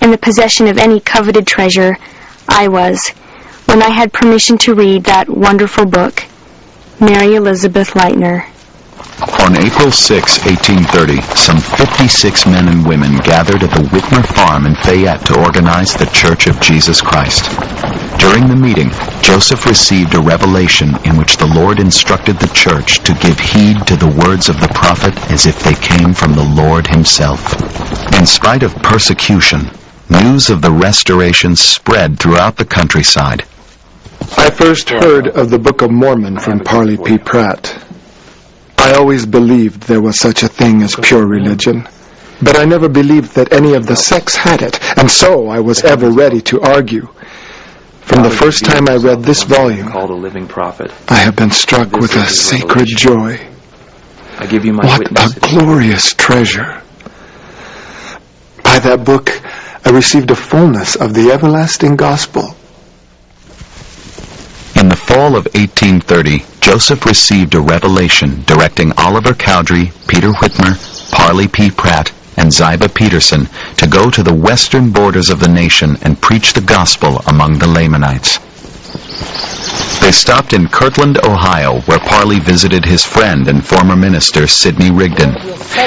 in the possession of any coveted treasure, I was, when I had permission to read that wonderful book, Mary Elizabeth Lightner. On April 6, 1830, some 56 men and women gathered at the Whitmer farm in Fayette to organize the Church of Jesus Christ. During the meeting, Joseph received a revelation in which the Lord instructed the church to give heed to the words of the prophet as if they came from the Lord himself. In spite of persecution, news of the restoration spread throughout the countryside. I first heard of the Book of Mormon from Parley P. Pratt. I always believed there was such a thing as pure religion, but I never believed that any of the sects had it, and so I was ever ready to argue. From the first time I read this volume, I have been struck with a sacred joy. What a glorious treasure! By that book, I received a fullness of the everlasting gospel. In the fall of 1830, Joseph received a revelation directing Oliver Cowdery, Peter Whitmer, Parley P. Pratt, and Ziba Peterson to go to the western borders of the nation and preach the gospel among the Lamanites. They stopped in Kirtland, Ohio, where Parley visited his friend and former minister, Sidney Rigdon.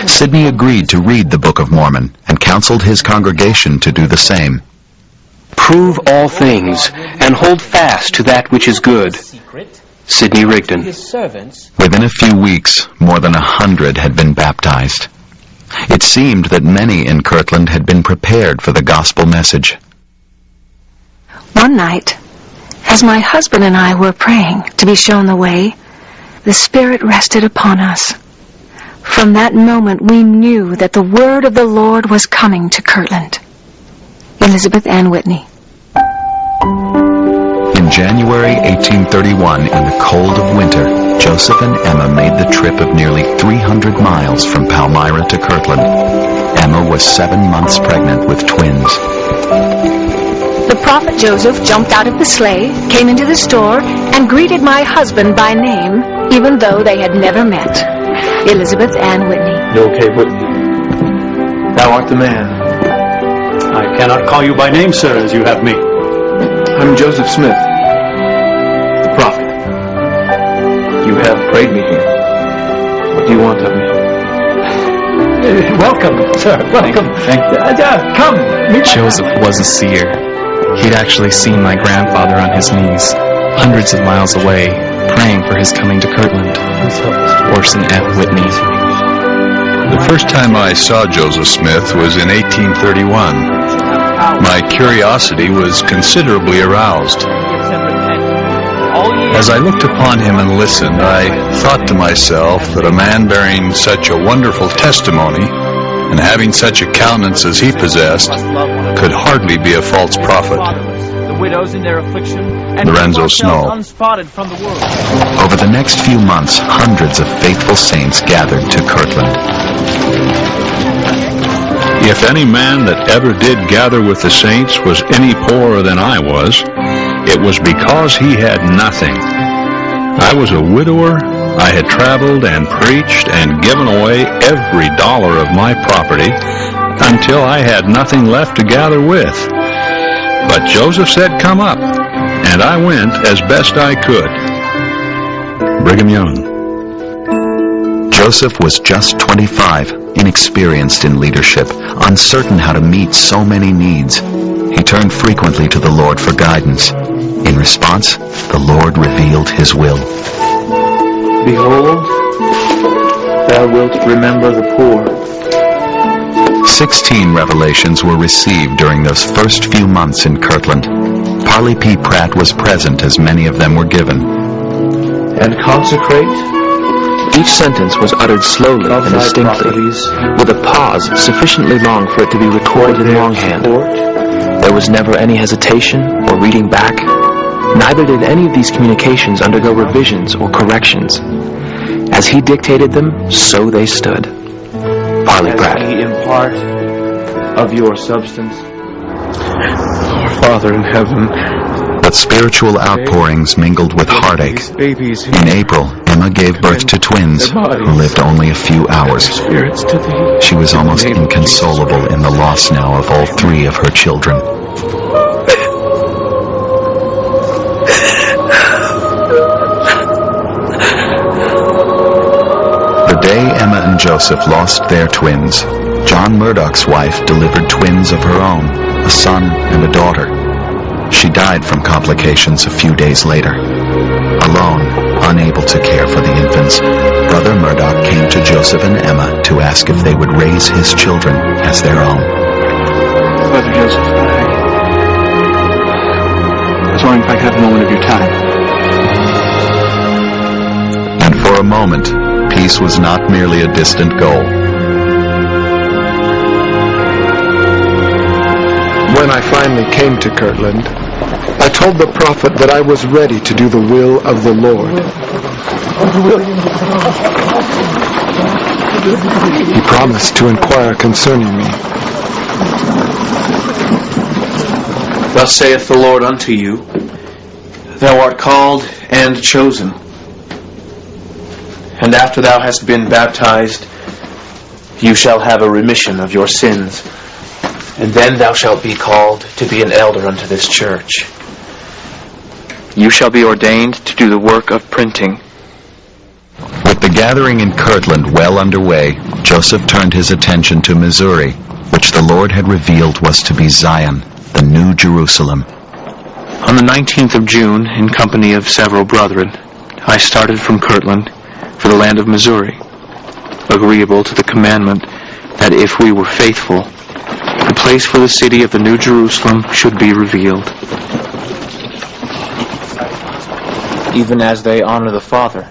Sidney agreed to read the Book of Mormon and counseled his congregation to do the same. Prove all things, and hold fast to that which is good. Sidney Rigdon. Within a few weeks, more than 100 had been baptized. It seemed that many in Kirtland had been prepared for the gospel message. One night, as my husband and I were praying to be shown the way, the Spirit rested upon us. From that moment we knew that the word of the Lord was coming to Kirtland. Elizabeth Ann Whitney. In January 1831, in the cold of winter, Joseph and Emma made the trip of nearly 300 miles from Palmyra to Kirtland. Emma was 7 months pregnant with twins. The prophet Joseph jumped out of the sleigh, came into the store, and greeted my husband by name, even though they had never met. Elizabeth Ann Whitney. You okay, Whitney? Thou art the man. I cannot call you by name, sir, as you have me. I'm Joseph Smith, the prophet. You have prayed me here. What do you want of me? Welcome, sir. Welcome. Thank you. Come. Joseph was a seer. He'd actually seen my grandfather on his knees, hundreds of miles away, praying for his coming to Kirtland. Orson F. Whitney. The first time I saw Joseph Smith was in 1831. My curiosity was considerably aroused. As I looked upon him and listened, I thought to myself that a man bearing such a wonderful testimony and having such a countenance as he possessed could hardly be a false prophet. Lorenzo Snow. Over the next few months, hundreds of faithful saints gathered to Kirtland. If any man that ever did gather with the saints was any poorer than I was, it was because he had nothing. I was a widower. I had traveled and preached and given away every dollar of my property until I had nothing left to gather with. But Joseph said, "Come up," and I went as best I could. Brigham Young. Joseph was just 25, inexperienced in leadership, uncertain how to meet so many needs. He turned frequently to the Lord for guidance. In response, the Lord revealed his will. Behold, thou wilt remember the poor. 16 revelations were received during those first few months in Kirtland. Parley P. Pratt was present as many of them were given. And consecrate. Each sentence was uttered slowly and distinctly, with a pause sufficiently long for it to be recorded in longhand. There was never any hesitation or reading back. Neither did any of these communications undergo revisions or corrections. As he dictated them, so they stood. Parley Pratt. Impart of your substance. Our Father in heaven, But spiritual outpourings mingled with heartache. In April, Emma gave birth to twins who lived only a few hours. She was almost inconsolable in the loss now of all three of her children. The day Emma and Joseph lost their twins, John Murdoch's wife delivered twins of her own, a son and a daughter. She died from complications a few days later. Alone, unable to care for the infants, Brother Murdoch came to Joseph and Emma to ask if they would raise his children as their own. Brother Joseph, I was wondering if I could have a moment of your time. And for a moment, peace was not merely a distant goal. When I finally came to Kirtland, I told the prophet that I was ready to do the will of the Lord. He promised to inquire concerning me. Thus saith the Lord unto you, Thou art called and chosen. And after thou hast been baptized, you shall have a remission of your sins. And then thou shalt be called to be an elder unto this church. You shall be ordained to do the work of printing. With the gathering in Kirtland well underway, Joseph turned his attention to Missouri, which the Lord had revealed was to be Zion, the New Jerusalem. On the 19th of June, in company of several brethren, I started from Kirtland for the land of Missouri, agreeable to the commandment that if we were faithful, the place for the city of the New Jerusalem should be revealed, even as they honor the Father.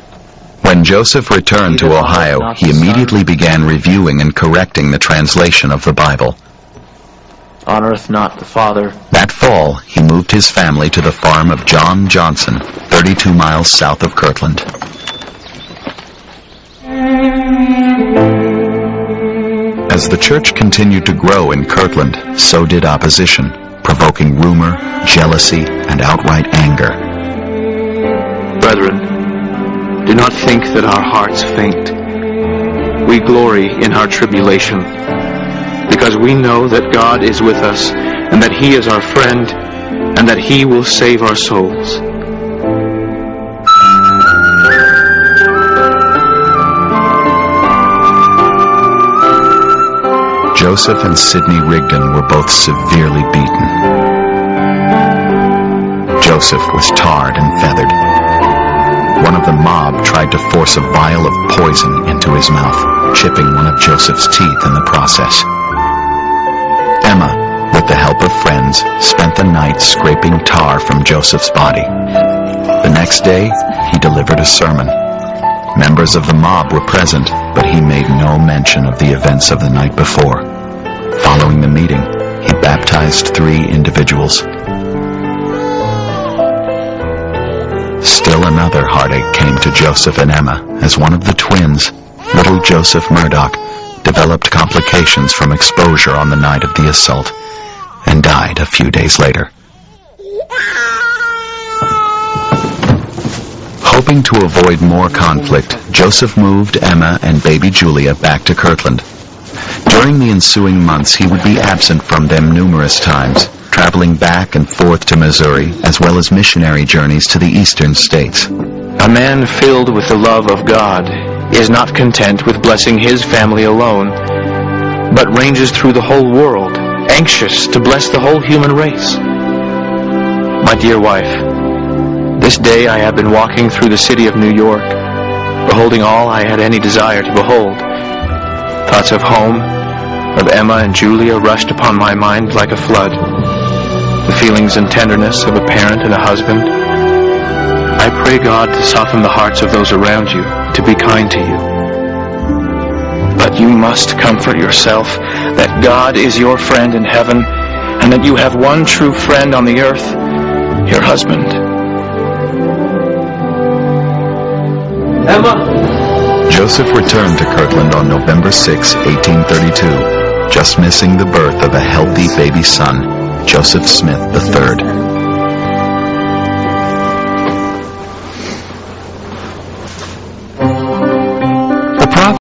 When Joseph returned to Ohio, he immediately began reviewing and correcting the translation of the Bible. Honoreth not the Father. That fall, he moved his family to the farm of John Johnson, 32 miles south of Kirtland. As the church continued to grow in Kirtland, so did opposition, provoking rumor, jealousy, and outright anger. Brethren, do not think that our hearts faint. We glory in our tribulation, because we know that God is with us, and that He is our friend, and that He will save our souls. Joseph and Sidney Rigdon were both severely beaten. Joseph was tarred and feathered. One of the mob tried to force a vial of poison into his mouth, chipping one of Joseph's teeth in the process. Emma, with the help of friends, spent the night scraping tar from Joseph's body. The next day, he delivered a sermon. Members of the mob were present, but he made no mention of the events of the night before. Following the meeting, he baptized 3 individuals. Still another heartache came to Joseph and Emma as one of the twins, little Joseph Murdoch, developed complications from exposure on the night of the assault and died a few days later. Hoping to avoid more conflict, Joseph moved Emma and baby Julia back to Kirtland. During the ensuing months, he would be absent from them numerous times, traveling back and forth to Missouri, as well as missionary journeys to the eastern states. A man filled with the love of God is not content with blessing his family alone, but ranges through the whole world, anxious to bless the whole human race. My dear wife, this day I have been walking through the city of New York, beholding all I had any desire to behold. Thoughts of home, of Emma and Julia rushed upon my mind like a flood. The feelings and tenderness of a parent and a husband. I pray God to soften the hearts of those around you, to be kind to you. But you must comfort yourself that God is your friend in heaven, and that you have one true friend on the earth, your husband. Emma! Joseph returned to Kirtland on November 6, 1832, just missing the birth of a healthy baby son, Joseph Smith III.